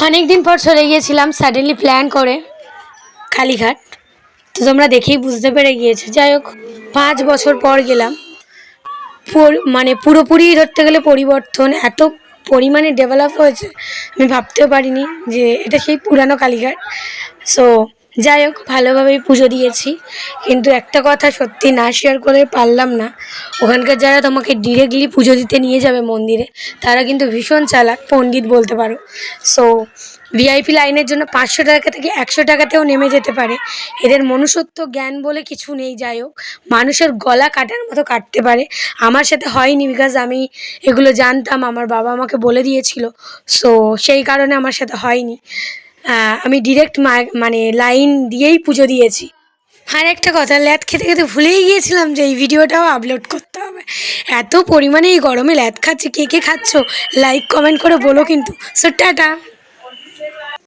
অনেক দিন পর চলে গিয়েছিলাম সাডেনলি প্ল্যান করে কালীঘাট। তো তোমরা দেখেই বুঝতে পেরে গিয়েছো। যাই হোক, 5 বছর পর গেলাম। মানে পুরোপুরি ধরতে গেলে পরিবর্তন এত পরিমাণে ডেভেলপ হয়েছে, আমি ভাবতেও পারিনি যে এটা সেই পুরানো কালীঘাট। সো যাই হোক, ভালোভাবেই পুজো দিয়েছি। কিন্তু একটা কথা সত্যি না শেয়ার করে পারলাম না, ওখানকার যারা তোমাকে ডিরেক্টলি পুজো দিতে নিয়ে যাবে মন্দিরে, তারা কিন্তু ভীষণ চালাক পণ্ডিত বলতে পারো। সো ভিআইপি লাইনের জন্য 500 টাকা থেকে 100 টাকাতেও নেমে যেতে পারে। এদের মনুষ্যত্ব জ্ঞান বলে কিছু নেই। যাই হোক, মানুষের গলা কাটার মতো কাটতে পারে। আমার সাথে হয়নি, বিকজ আমি এগুলো জানতাম, আমার বাবা আমাকে বলে দিয়েছিল। সো সেই কারণে আমার সাথে হয়নি। আমি ডিরেক্ট মানে লাইন দিয়েই পুজো দিয়েছি। আর একটা কথা, ল্যাদ খেতে খেতে ভুলেই গিয়েছিলাম যে এই ভিডিওটাও আপলোড করতে হবে। এত পরিমাণে এই গরমে ল্যাদ খাচ্ছি, কে কে খাচ্ছ লাইক কমেন্ট করে বলো কিন্তু। So tata.